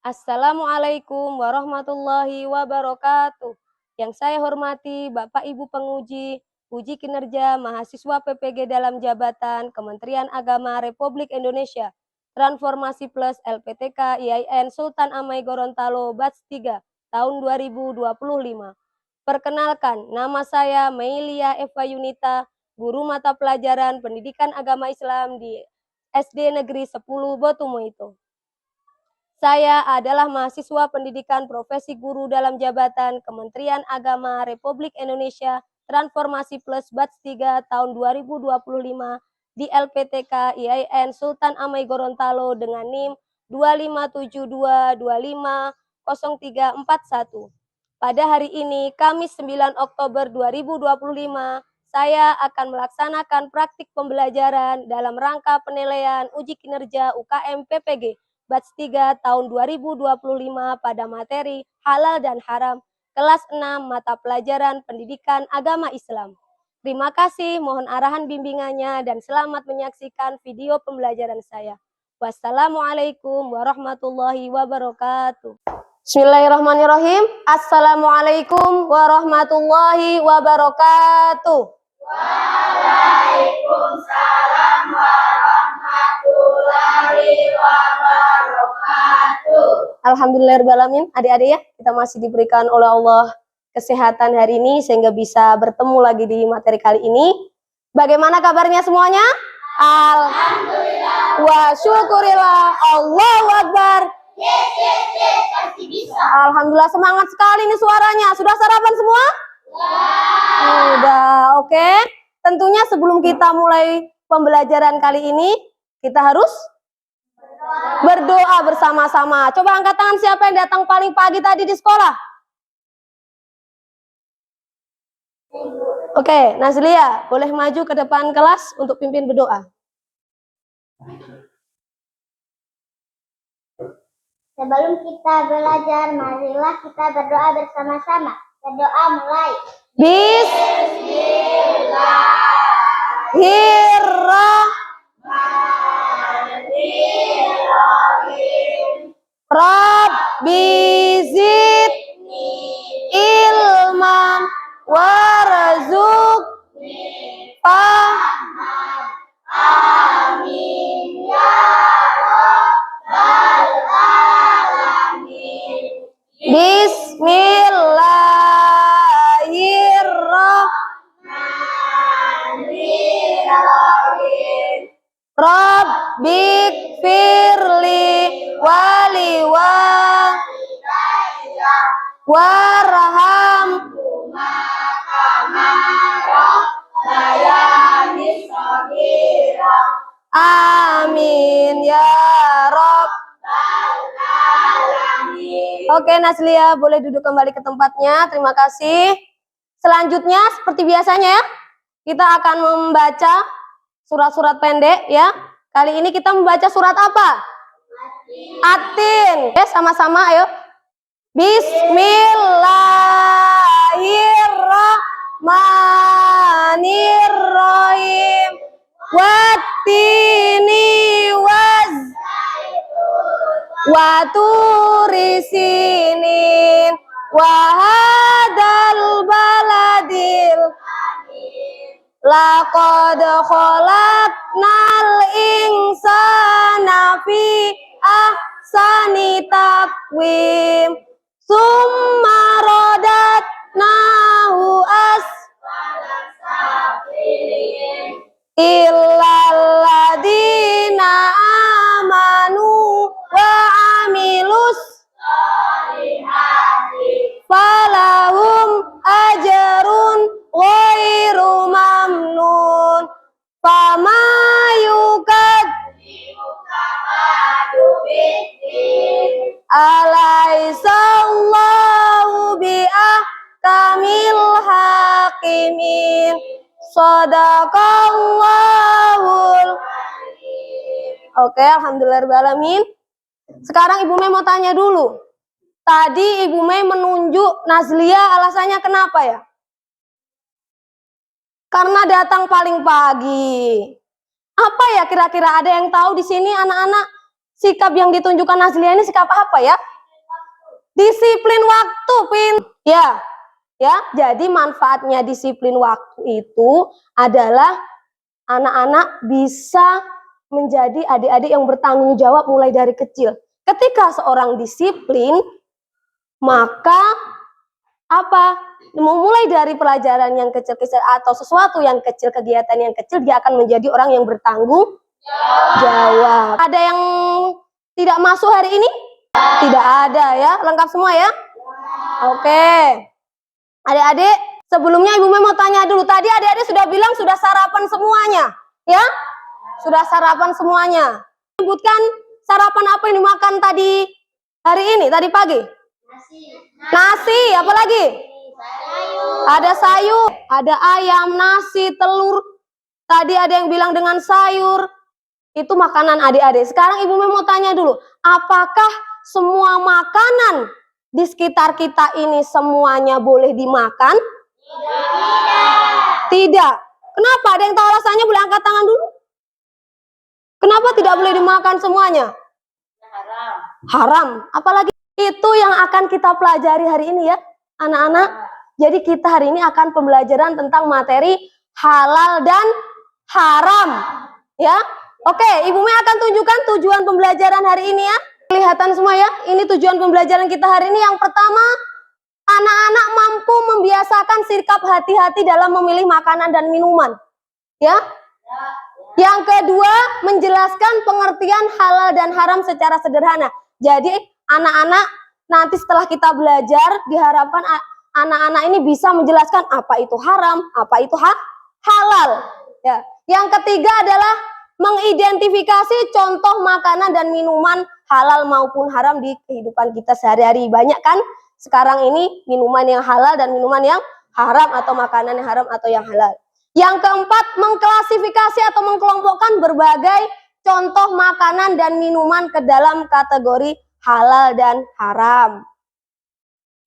Assalamualaikum warahmatullahi wabarakatuh. Yang saya hormati Bapak Ibu penguji, uji kinerja mahasiswa PPG dalam jabatan Kementerian Agama Republik Indonesia, Transformasi Plus LPTK IAIN Sultan Amai Gorontalo Batch 3 tahun 2025. Perkenalkan, nama saya Meilia Eva Yunita, guru mata pelajaran Pendidikan Agama Islam di SD Negeri 10 Botumoito. Saya adalah mahasiswa pendidikan profesi guru dalam jabatan Kementerian Agama Republik Indonesia Transformasi Plus Batch 3 tahun 2025 di LPTK IAIN Sultan Amai Gorontalo dengan NIM 2572250341. Pada hari ini, Kamis 9 Oktober 2025, saya akan melaksanakan praktik pembelajaran dalam rangka penilaian uji kinerja UKM PPG Batch 3 tahun 2025 pada materi halal dan haram, kelas 6 mata pelajaran pendidikan agama Islam. Terima kasih, mohon arahan bimbingannya dan selamat menyaksikan video pembelajaran saya. Wassalamualaikum warahmatullahi wabarakatuh. Bismillahirrahmanirrahim. Assalamualaikum warahmatullahi wabarakatuh. Waalaikumsalam warahmatullahi wabarakatuh. Alhamdulillahirrahmanirrahim. Adik-adik ya, kita masih diberikan oleh Allah kesehatan hari ini sehingga bisa bertemu lagi di materi kali ini. Bagaimana kabarnya semuanya? Alhamdulillah. Wa syukurillah. Allahu Akbar. Yes, pasti bisa. Alhamdulillah, semangat sekali nih suaranya. Sudah sarapan semua? Sudah, oke. Tentunya sebelum kita mulai pembelajaran kali ini, kita harus berdoa bersama-sama. Coba angkat tangan siapa yang datang paling pagi tadi di sekolah. Oke, Nazlia, boleh maju ke depan kelas untuk pimpin berdoa. Sebelum kita belajar, marilah kita berdoa bersama-sama. Berdoa mulai. Bismillahirrahmanirrahim. Rabbi zidni ilman warzuqni fahman. Amin ya rabbal alamin. Bismillahirrahmanirrahim. Rabbik firli wali warham amin ya rabbal alamin. Oke Nazlia, boleh duduk kembali ke tempatnya. Terima kasih. Selanjutnya seperti biasanya ya, kita akan membaca surat-surat pendek ya. Kali ini kita membaca surat apa? At-Tin. Oke, sama-sama ayo. Bismillahirrahmanirrahim. Wattini waturi sinin wahadal baladil laqad khalaqnal insana fi ahsani taqwim summa radatnahu asfala safilin illal ladina amanu wa amilus solihati falahum ajrun ghairu mamnun fama yukadzibuka ba'du biddin alaisallahu biahkamil hakimin sadaqallahul alim. Oke, alhamdulillahirrahmanirrahim. Sekarang Ibu Mei mau tanya dulu. Tadi Ibu Mei menunjuk Nazlia, alasannya kenapa ya? Karena datang paling pagi. Apa ya kira-kira, ada yang tahu di sini anak-anak sikap yang ditunjukkan Nazlia ini sikap apa ya? Disiplin waktu, Pin. Ya. Ya, jadi manfaatnya disiplin waktu itu adalah anak-anak bisa menjadi adik-adik yang bertanggung jawab mulai dari kecil. Ketika seorang disiplin, maka apa? Memulai dari pelajaran yang kecil-kecil atau sesuatu yang kecil, kegiatan yang kecil, dia akan menjadi orang yang bertanggung jawab. Ada yang tidak masuk hari ini? Tidak ada ya, lengkap semua ya? Oke. Adik-adik, sebelumnya Ibu Mei mau tanya dulu. Tadi adik-adik sudah bilang sudah sarapan semuanya, ya? Sudah sarapan semuanya. Sebutkan sarapan apa yang dimakan tadi hari ini, tadi pagi? Nasi, apa lagi? Ada sayur, ada ayam, nasi, telur. Tadi ada yang bilang dengan sayur. Itu makanan adik-adik. Sekarang Ibu Mei mau tanya dulu, apakah semua makanan di sekitar kita ini semuanya boleh dimakan? Tidak. Kenapa? Ada yang tahu alasannya? Boleh angkat tangan dulu. Kenapa tidak boleh dimakan semuanya? Haram. Apalagi itu yang akan kita pelajari hari ini ya, anak-anak. Jadi kita hari ini akan pembelajaran tentang materi halal dan haram. Ya. Oke, Ibu Mei akan tunjukkan tujuan pembelajaran hari ini ya. Kelihatan semua ya, ini tujuan pembelajaran kita hari ini. Yang pertama, anak-anak mampu membiasakan sikap hati-hati dalam memilih makanan dan minuman. Ya. Yang kedua, menjelaskan pengertian halal dan haram secara sederhana. Jadi, anak-anak nanti setelah kita belajar, diharapkan anak-anak ini bisa menjelaskan apa itu haram, apa itu halal. Ya. Yang ketiga adalah mengidentifikasi contoh makanan dan minuman halal maupun haram di kehidupan kita sehari-hari. Banyak kan sekarang ini minuman yang halal dan minuman yang haram, atau makanan yang haram atau yang halal. Yang keempat, mengklasifikasi atau mengkelompokkan berbagai contoh makanan dan minuman ke dalam kategori halal dan haram.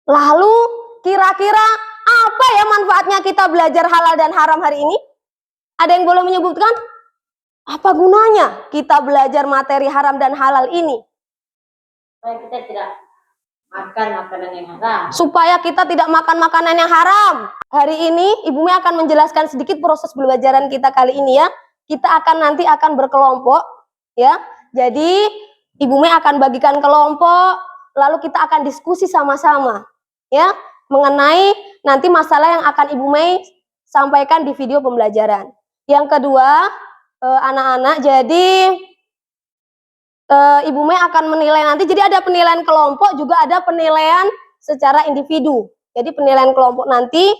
Lalu kira-kira apa ya manfaatnya kita belajar halal dan haram hari ini? Ada yang boleh menyebutkan? Apa gunanya kita belajar materi haram dan halal ini? Supaya kita tidak makan makanan yang haram. Supaya kita tidak makan makanan yang haram. Hari ini Ibu Mei akan menjelaskan sedikit proses pembelajaran kita kali ini ya. Kita nanti akan berkelompok ya. Jadi Ibu Mei akan bagikan kelompok, lalu kita akan diskusi sama-sama ya mengenai nanti masalah yang akan Ibu Mei sampaikan di video pembelajaran. Yang kedua, anak-anak, jadi Ibu Mei akan menilai nanti. Jadi ada penilaian kelompok, juga ada penilaian secara individu. Jadi penilaian kelompok nanti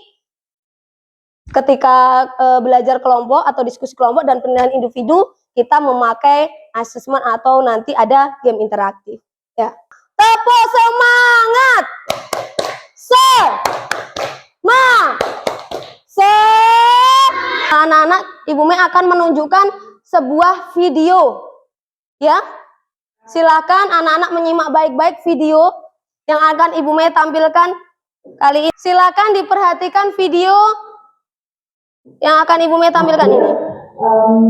ketika belajar kelompok atau diskusi kelompok, dan penilaian individu kita memakai asesmen atau nanti ada game interaktif. Ya, tepuk semangat. Anak-anak, Ibu Mei akan menunjukkan sebuah video. Ya, silakan anak-anak menyimak baik-baik video yang akan Ibu Mei tampilkan kali ini. Silakan diperhatikan video yang akan Ibu Mei tampilkan ini.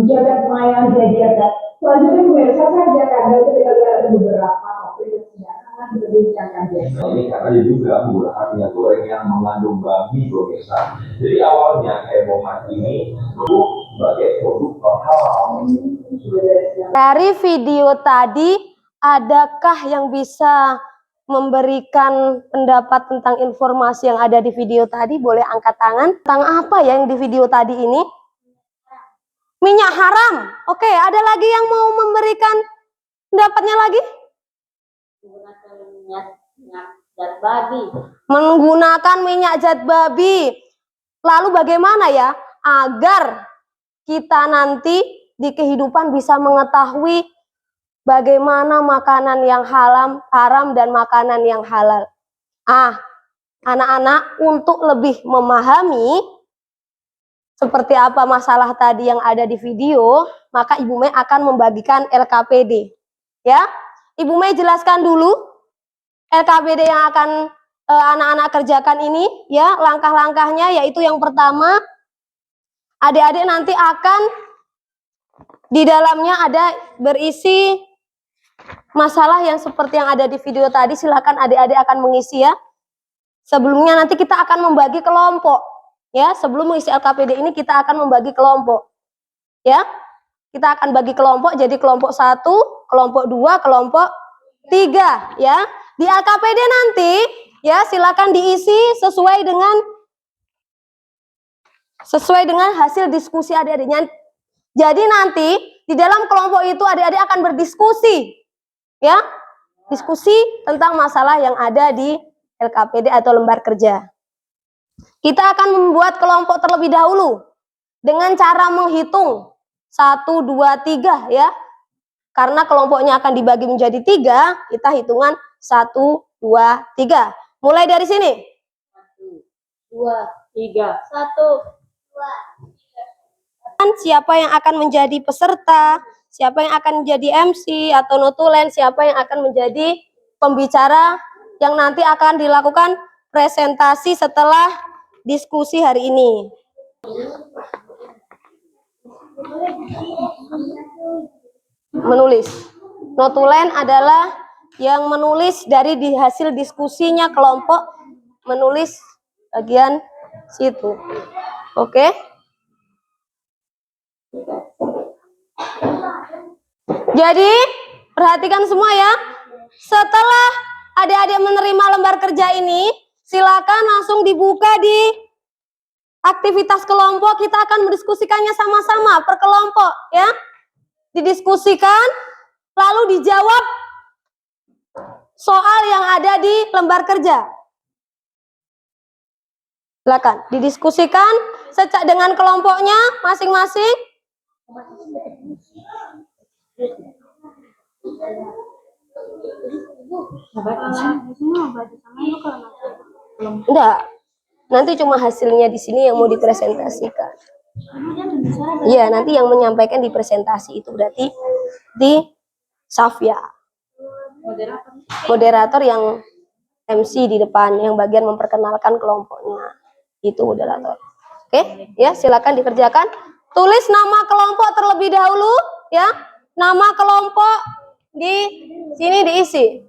Jagat maya jagat. Selanjutnya pemirsa saja karena kita lihat beberapa topik yang sedang akan diperbincangkan. Ini karena dia juga menggunakan minyak goreng yang mengandung babi pemirsa. Jadi awalnya hebohat ini sebagai produk halal. Dari video tadi, adakah yang bisa memberikan pendapat tentang informasi yang ada di video tadi? Boleh angkat tangan. Tentang apa ya yang di video tadi ini? Minyak haram. Oke, ada lagi yang mau memberikan pendapatnya lagi? Menggunakan minyak zat babi. Menggunakan minyak zat babi. Lalu bagaimana ya agar kita nanti di kehidupan bisa mengetahui bagaimana makanan yang haram dan makanan yang halal? Anak-anak, untuk lebih memahami seperti apa masalah tadi yang ada di video, maka Ibu Mei akan membagikan LKPD. Ya, Ibu Mei jelaskan dulu LKPD yang akan anak-anak kerjakan ini. Ya, langkah-langkahnya yaitu yang pertama, adik-adik nanti akan di dalamnya ada berisi masalah yang seperti yang ada di video tadi, silakan adik-adik akan mengisi ya. Sebelumnya nanti kita akan membagi kelompok. Ya, sebelum mengisi LKPD ini kita akan membagi kelompok. Ya, kita akan bagi kelompok jadi kelompok 1, kelompok 2, kelompok 3. Ya, di LKPD nanti ya silakan diisi sesuai dengan hasil diskusi adik-adiknya. Jadi nanti di dalam kelompok itu adik-adik akan berdiskusi. Ya, diskusi tentang masalah yang ada di LKPD atau lembar kerja. Kita akan membuat kelompok terlebih dahulu dengan cara menghitung 1, 2, 3 ya. Karena kelompoknya akan dibagi menjadi 3, kita hitungan 1, 2, 3. Mulai dari sini. 1, 2, 3. 1, 2. Siapa yang akan menjadi peserta, siapa yang akan menjadi MC atau notulen, siapa yang akan menjadi pembicara yang nanti akan dilakukan presentasi setelah diskusi hari ini. Menulis. Notulen adalah yang menulis dari hasil diskusinya kelompok, menulis bagian situ. Oke? Jadi, perhatikan semua ya. Setelah adik-adik menerima lembar kerja ini, silakan langsung dibuka di aktivitas kelompok. Kita akan mendiskusikannya sama-sama per kelompok ya. Didiskusikan, lalu dijawab soal yang ada di lembar kerja. Silakan didiskusikan dengan kelompoknya masing-masing. Enggak. Nanti cuma hasilnya di sini yang mau dipresentasikan. Iya, nanti yang menyampaikan di presentasi itu berarti di Safia. Moderator yang MC di depan, yang bagian memperkenalkan kelompoknya. Itu moderator. Oke, ya silakan dikerjakan. Tulis nama kelompok terlebih dahulu, ya. Nama kelompok di sini diisi.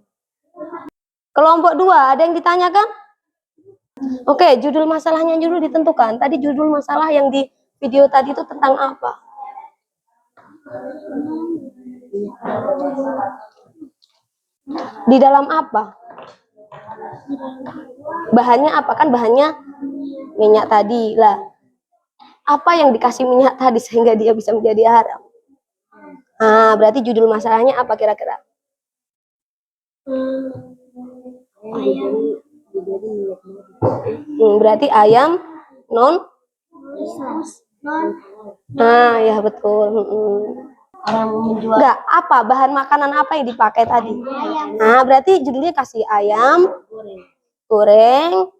Kelompok 2, ada yang ditanyakan? Oke, judul masalahnya dulu ditentukan. Tadi judul masalah yang di video tadi itu tentang apa? Di dalam apa? Bahannya apa? Kan bahannya minyak tadi lah. Apa yang dikasih minyak tadi sehingga dia bisa menjadi haram? Nah, berarti judul masalahnya apa kira-kira? Berarti ayam non? Nah, ya betul. Enggak, apa bahan makanan apa yang dipakai tadi? Nah, berarti judulnya kasih ayam goreng.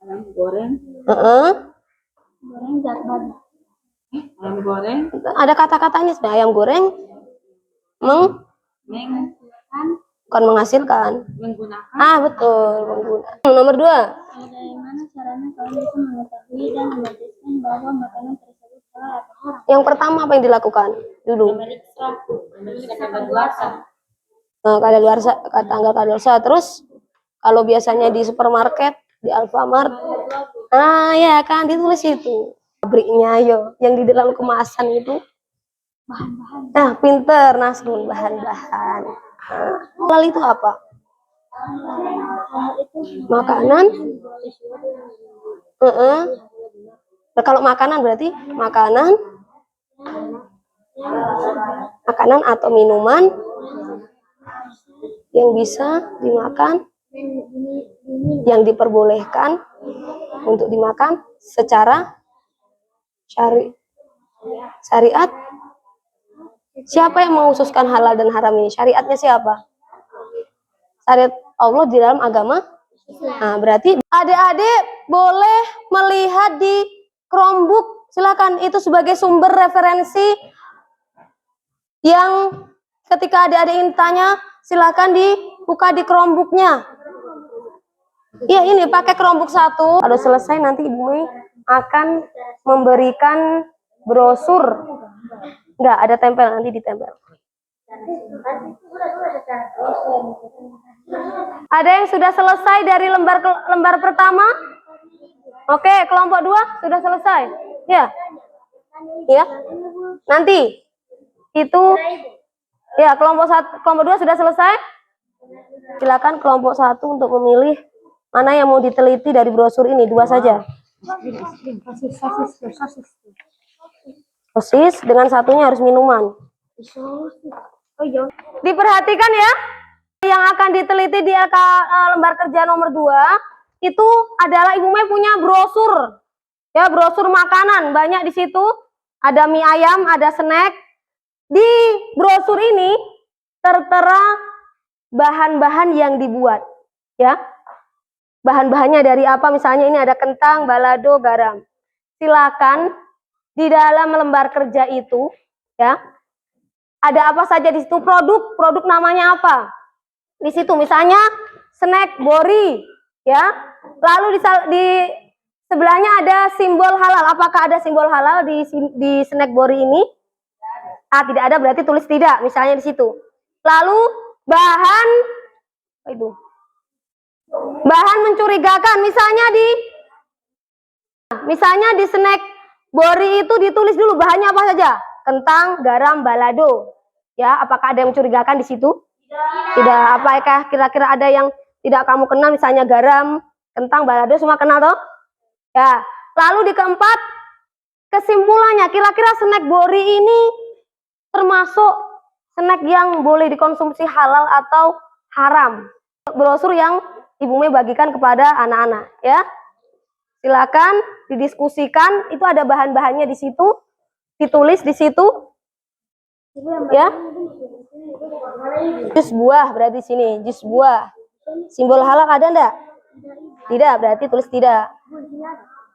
Ayam goreng. Ada kata-katanya sebenarnya. Ayam goreng bukan menghasilkan. Menggunakan. Betul, menggunakan. Nomor 2. Bagaimana caranya kalian bisa mengetahui dan memutuskan bahwa makanan tersebut halal atau haram? Yang pertama apa yang dilakukan dulu? Memeriksa kadaluarsa. Tanggal kadaluarsa. Terus kalau biasanya di supermarket, di Alfamart, ya kan ditulis itu pabriknya yang di dalam kemasan itu bahan-bahan. Nah, pinter Nasrun, bahan-bahan. Halal itu apa? Makanan. Nah, kalau makanan berarti makanan atau minuman yang bisa dimakan, yang diperbolehkan untuk dimakan secara syariat. Siapa yang mengkhususkan halal dan haram ini? Syariatnya siapa? Syariat Allah di dalam agama. Nah, berarti adik-adik boleh melihat di Chromebook. Silakan, itu sebagai sumber referensi yang ketika adik-adik ingin tanya, silakan dibuka di Chromebooknya. Iya, ini pakai Chromebook 1. Kalau selesai nanti Ibu Mei akan memberikan brosur. Enggak, ada tempel, nanti ditempel. Ada yang sudah selesai dari lembar pertama? Oke, kelompok 2 sudah selesai. Ya. Ya. Nanti itu ya kelompok 2 sudah selesai. Silakan kelompok 1 untuk memilih mana yang mau diteliti dari brosur ini, 2 saja. Sosis dengan satunya harus minuman. Diperhatikan ya, yang akan diteliti di lembar kerja nomor 2 itu adalah Ibu Mei punya brosur. Ya, brosur makanan banyak di situ. Ada mie ayam, ada snack. Di brosur ini tertera bahan-bahan yang dibuat. Ya. Bahan-bahannya dari apa? Misalnya ini ada kentang, balado, garam. Silakan di dalam lembar kerja itu, ya, ada apa saja di situ, produk namanya apa? Di situ misalnya snack bori, ya. Lalu di sebelahnya ada simbol halal. Apakah ada simbol halal di snack bori ini? Tidak ada, berarti tulis tidak. Misalnya di situ. Lalu bahan mencurigakan, misalnya di snack bori itu ditulis dulu bahannya apa saja, kentang, garam, balado. Ya, apakah ada yang mencurigakan di situ? Tidak. Apakah kira-kira ada yang tidak kamu kenal, misalnya garam, kentang, balado, semua kenal toh? Ya. Lalu di keempat, kesimpulannya, kira-kira snack bori ini termasuk snack yang boleh dikonsumsi halal atau haram? Brosur yang Ibu Mei bagikan kepada anak-anak, ya. Silakan didiskusikan, itu ada bahan-bahannya di situ, ditulis di situ. Ya. Jus buah berarti sini, jus buah. Simbol halal ada enggak? Tidak, berarti tulis tidak.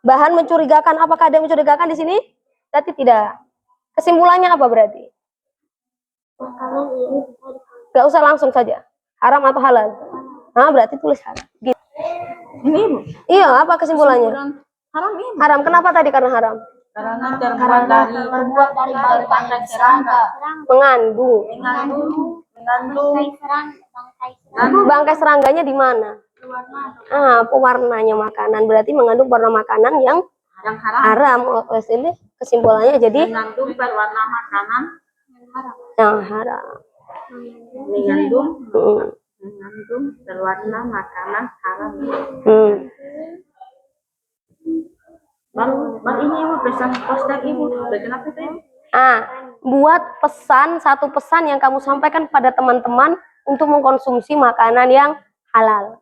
Bahan mencurigakan, apakah ada yang mencurigakan di sini? Berarti tidak. Kesimpulannya apa berarti? Gak usah langsung saja. Haram atau halal? Berarti tulis haram. Gitu. Ini Bu. Iya, apa kesimpulannya? Haram ini. Haram. Kenapa tadi karena haram? Karena terbuat dari bangkai serangga. Mengandung. Bangkai serangganya di mana? Pewarnanya makanan. Berarti mengandung warna makanan yang haram. Ini kesimpulannya jadi mengandung berwarna makanan yang haram. Mengandung berwarna makanan haram. Bang ini Ibu pesan poster Ibu. Kenapa itu Ibu? Buat satu pesan yang kamu sampaikan pada teman-teman untuk mengkonsumsi makanan yang halal.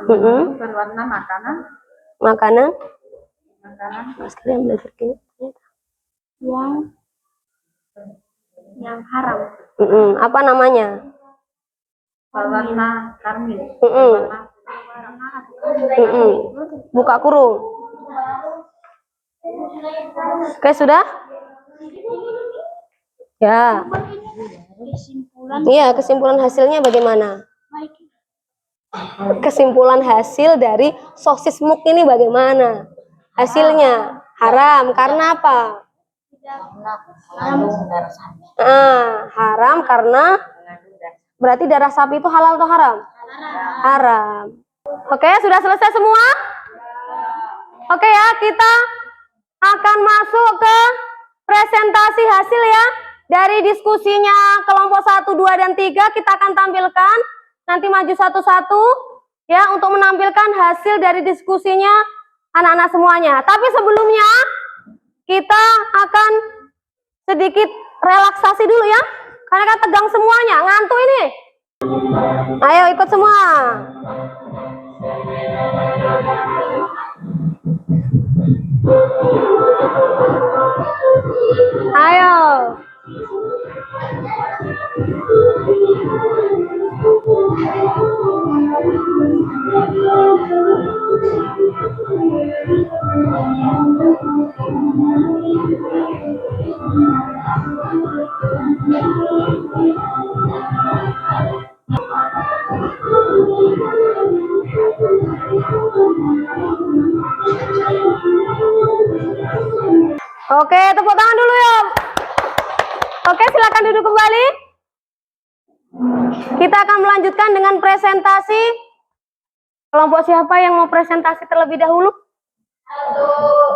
Berwarna makanan. Mas kalian belajar gini. Yang haram. Apa namanya? Berwarna karmil. Buka kurung. Oke, sudah? Ya. Iya, kesimpulan hasilnya bagaimana? Kesimpulan hasil dari sosis muk ini bagaimana? Hasilnya haram karena apa? Haram karena berarti darah sapi itu halal atau haram? Haram. Oke, sudah selesai semua? Oke ya, kita akan masuk ke presentasi hasil ya. Dari diskusinya kelompok 1, 2, dan 3 kita akan tampilkan. Nanti maju satu-satu ya untuk menampilkan hasil dari diskusinya anak-anak semuanya. Tapi sebelumnya kita akan sedikit relaksasi dulu ya. Karena kan tegang semuanya, ngantuk ini. Ayo ikut semua. Ayo. Oke, tepuk tangan dulu yuk. Oke, silakan duduk kembali. Kita akan melanjutkan dengan presentasi. Kelompok siapa yang mau presentasi terlebih dahulu?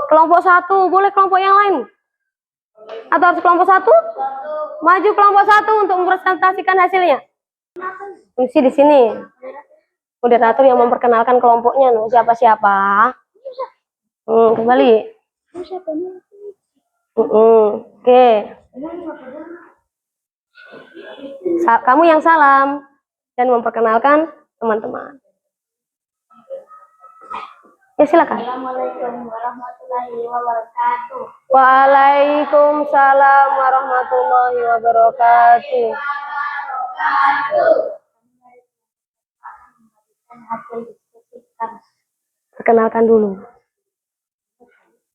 Kelompok 1, boleh kelompok yang lain? Atau harus kelompok 1? Maju kelompok 1 untuk mempresentasikan hasilnya. Fungsi di sini. Moderator yang memperkenalkan kelompoknya, siapa-siapa. Kembali. Oke. Kamu yang salam dan memperkenalkan teman-teman. Ya, silakan. Assalamualaikum warahmatullahi wabarakatuh. Waalaikumsalam warahmatullahi wabarakatuh. Hasil diskusi kami. Perkenalkan dulu.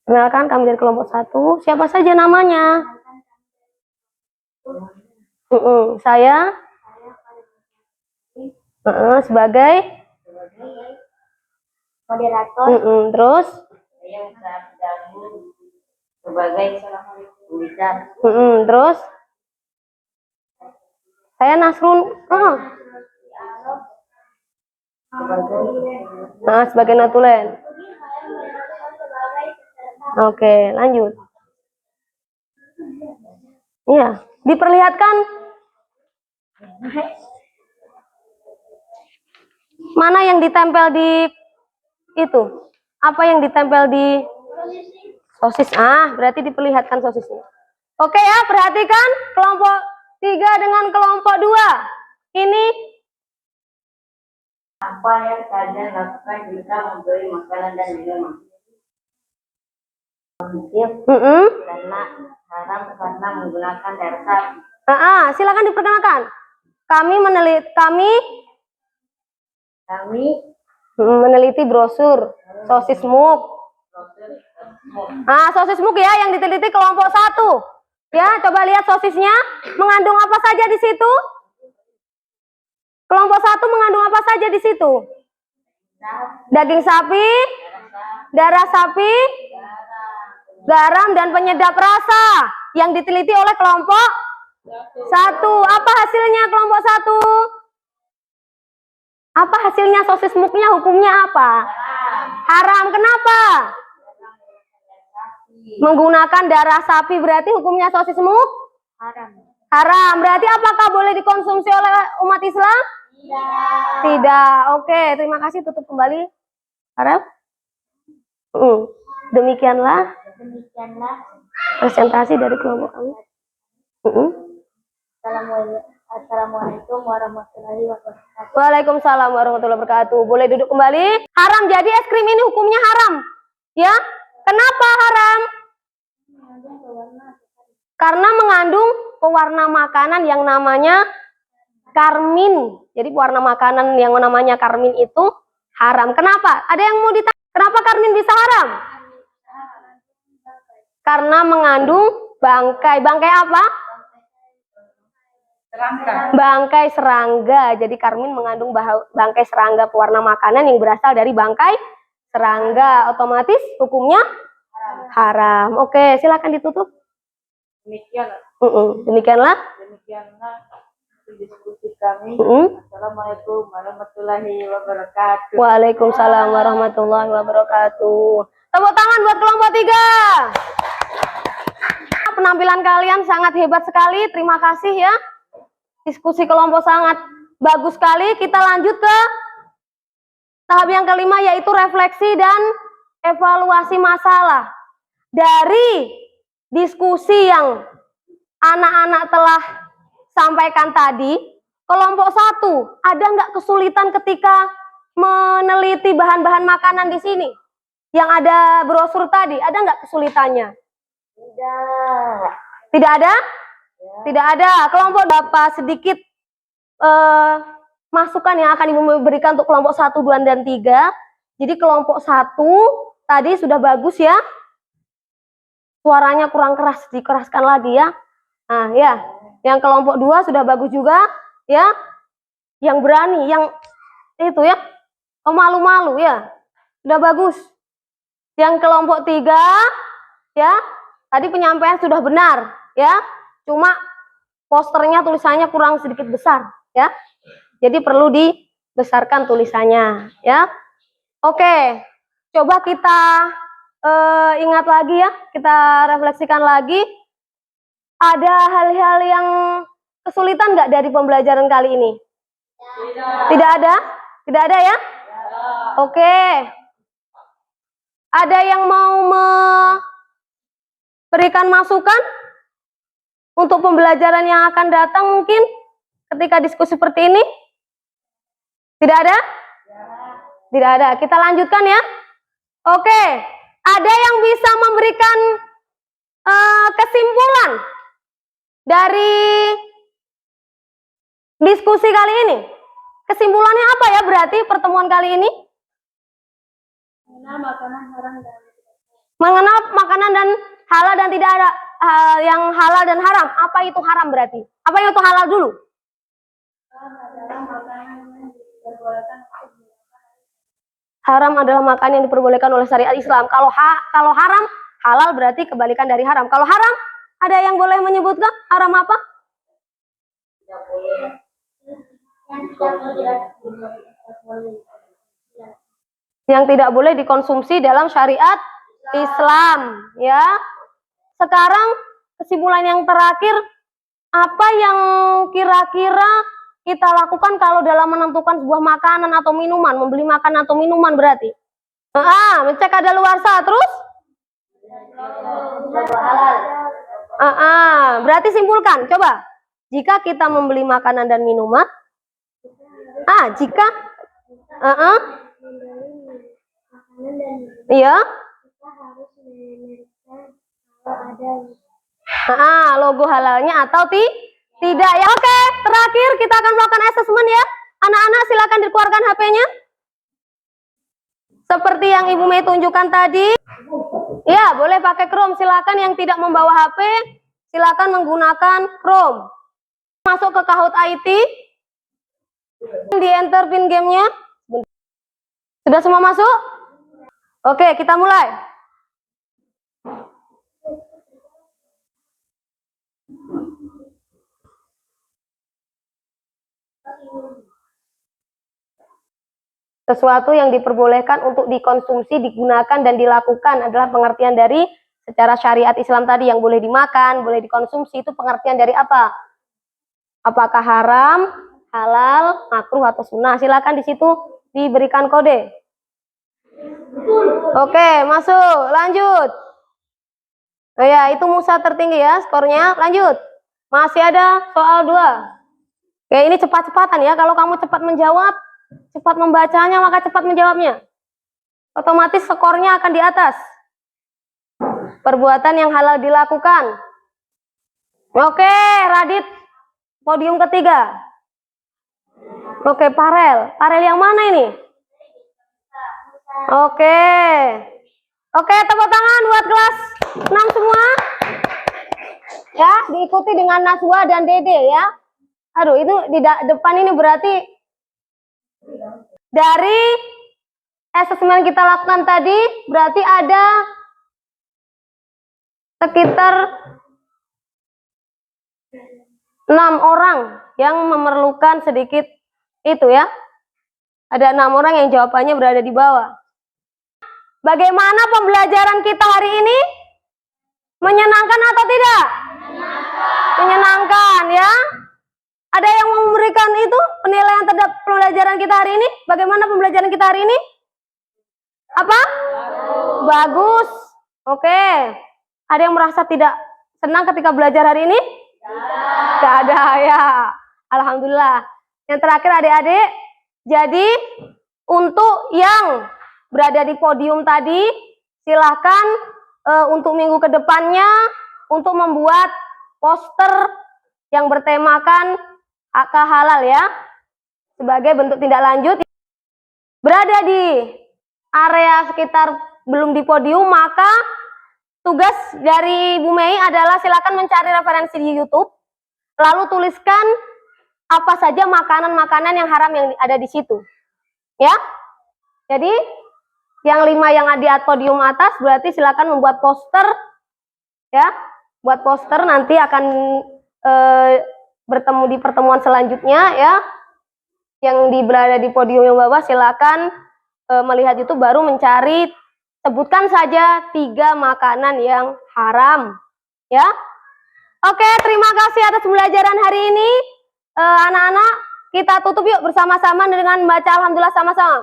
Perkenalkan, kami dari kelompok 1. Siapa saja namanya? Saya sebagai Moderator. Terus Saya sebagai pembicara. terus saya Nasrun. Sebagai Natulen. Oke, lanjut. Iya, diperlihatkan mana yang ditempel di itu? Apa yang ditempel di sosis? Berarti diperlihatkan sosisnya. Oke ya, perhatikan kelompok 3 dengan kelompok 2. Ini Apa yang kalian lakukan jika membeli makanan dan minuman? Karena haram karena menggunakan darah sapi. Silakan diperkenalkan. Kami meneliti brosur sosis muk. Sosis muk ya yang diteliti kelompok 1. Ya, coba lihat sosisnya mengandung apa saja di situ? Kelompok 1 mengandung apa saja di situ? Daging sapi, darah sapi, garam dan penyedap rasa yang diteliti oleh kelompok 1. Apa hasilnya kelompok 1? Apa hasilnya sosis muknya? Hukumnya apa? Haram. Kenapa? Menggunakan darah sapi, berarti hukumnya sosis muk? Haram. Berarti apakah boleh dikonsumsi oleh umat Islam? Tidak. Oke, terima kasih. Tutup kembali. Harap. Demikianlah presentasi dari kelompok kami. Assalamualaikum warahmatullahi wabarakatuh. Waalaikumsalam warahmatullahi wabarakatuh. Boleh duduk kembali. Haram. Jadi es krim ini hukumnya haram. Ya. Kenapa haram? Karena mengandung pewarna makanan yang namanya karmin. Jadi pewarna makanan yang namanya karmin itu haram. Kenapa? Ada yang mau ditanya? Kenapa karmin bisa haram? Karena mengandung bangkai. Bangkai apa? Bangkai serangga. Jadi karmin mengandung bangkai serangga, pewarna makanan yang berasal dari bangkai serangga. Otomatis hukumnya haram. Oke, silakan ditutup. Demikianlah Diskusi kami. Assalamualaikum warahmatullahi wabarakatuh. Waalaikumsalam warahmatullahi wabarakatuh. Tepuk tangan buat kelompok 3. Penampilan kalian sangat hebat sekali. Terima kasih ya. Diskusi kelompok sangat bagus sekali. Kita lanjut ke tahap yang kelima, yaitu refleksi dan evaluasi masalah. Dari diskusi yang anak-anak telah sampaikan tadi, kelompok 1 ada nggak kesulitan ketika meneliti bahan-bahan makanan di sini? Yang ada brosur tadi, ada nggak kesulitannya? Tidak ada? Tidak ada. Kelompok dapat sedikit masukan yang akan Ibu berikan untuk kelompok 1, 2, dan 3. Jadi kelompok 1 tadi sudah bagus ya. Suaranya kurang keras, dikeraskan lagi ya. Ya. Yang kelompok 2 sudah bagus juga ya. Yang berani, yang itu ya. Malu-malu ya. Sudah bagus. Yang kelompok 3 ya. Tadi penyampaian sudah benar ya. Cuma posternya tulisannya kurang sedikit besar ya. Jadi perlu dibesarkan tulisannya ya. Oke, coba kita ingat lagi ya, kita refleksikan lagi. Ada hal-hal yang kesulitan nggak dari pembelajaran kali ini? Tidak ada? Tidak ada ya? Oke. Ada yang mau memberikan masukan untuk pembelajaran yang akan datang mungkin ketika diskusi seperti ini? Tidak ada? Tidak ada. Kita lanjutkan ya. Oke. Ada yang bisa memberikan kesimpulan dari diskusi kali ini? Kesimpulannya apa ya berarti pertemuan kali ini? Mengenal makanan dan halal dan tidak ada yang halal dan haram. Apa itu haram berarti? Apa itu halal dulu? Haram adalah makanan yang diperbolehkan oleh syariat Islam. Kalau haram, halal berarti kebalikan dari haram. Kalau haram, ada yang boleh menyebutkan haram apa? Yang tidak boleh dikonsumsi dalam syariat Islam, ya. Sekarang kesimpulan yang terakhir, apa yang kira-kira kita lakukan kalau dalam menentukan sebuah makanan atau minuman, membeli makanan atau minuman berarti? Ngecek kadaluarsa, terus? Berarti simpulkan, coba. Jika kita membeli makanan dan minuman, jika, iya, logo halalnya atau tidak ya. Oke, terakhir kita akan melakukan asesmen ya. Anak-anak silakan dikeluarkan HP-nya. Seperti yang Ibu Mei tunjukkan tadi. Ya, boleh pakai Chrome. Silakan yang tidak membawa HP, silakan menggunakan Chrome. Masuk ke Kahoot IT. Di enter pin gamenya. Sudah semua masuk? Oke, kita mulai. Sesuatu yang diperbolehkan untuk dikonsumsi, digunakan, dan dilakukan adalah pengertian dari secara syariat Islam tadi. Yang boleh dimakan, boleh dikonsumsi, itu pengertian dari apa? Apakah haram, halal, makruh, atau sunnah? Silakan di situ diberikan kode. Oke, masuk. Lanjut. Oh ya, itu Musa tertinggi ya skornya. Lanjut. Masih ada soal 2. Oke, ini cepat-cepatan ya. Kalau kamu cepat menjawab, cepat membacanya, maka cepat menjawabnya. Otomatis skornya akan di atas. Perbuatan yang halal dilakukan. Oke, Radit. Podium ketiga. Oke, Parel. Parel yang mana ini? Oke. Oke, tepuk tangan buat kelas 6 semua. Ya, diikuti dengan Naswa dan Dede ya. Aduh, itu di depan ini berarti dari asesmen kita lakukan tadi, berarti ada sekitar 6 orang yang memerlukan sedikit itu ya. Ada 6 orang yang jawabannya berada di bawah. Bagaimana pembelajaran kita hari ini? Menyenangkan atau tidak? Menyenangkan ya. Ada yang memberikan itu penilaian terhadap pembelajaran kita hari ini? Bagaimana pembelajaran kita hari ini? Apa? Bagus. Oke. Ada yang merasa tidak senang ketika belajar hari ini? Tidak ada ya. Alhamdulillah. Yang terakhir adik-adik. Jadi untuk yang berada di podium tadi, silahkan untuk minggu kedepannya untuk membuat poster yang bertemakan akal halal ya, sebagai bentuk tindak lanjut. Berada di area sekitar belum di podium, maka tugas dari Bu Mei adalah silakan mencari referensi di YouTube, lalu tuliskan apa saja makanan-makanan yang haram yang ada di situ, ya. Jadi yang 5 yang ada di podium atas berarti silakan membuat poster, ya. Buat poster nanti akan bertemu di pertemuan selanjutnya ya. Yang berada di podium yang bawah silakan melihat YouTube baru mencari, sebutkan saja 3 makanan yang haram ya. Oke, terima kasih atas pembelajaran hari ini. Anak-anak, kita tutup yuk bersama-sama dengan membaca alhamdulillah sama-sama.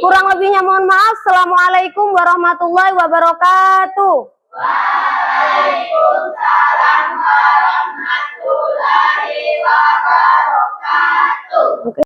Kurang lebihnya mohon maaf. Assalamualaikum warahmatullahi wabarakatuh. Waalaikumsalam warahmatullahi wabarakatuh.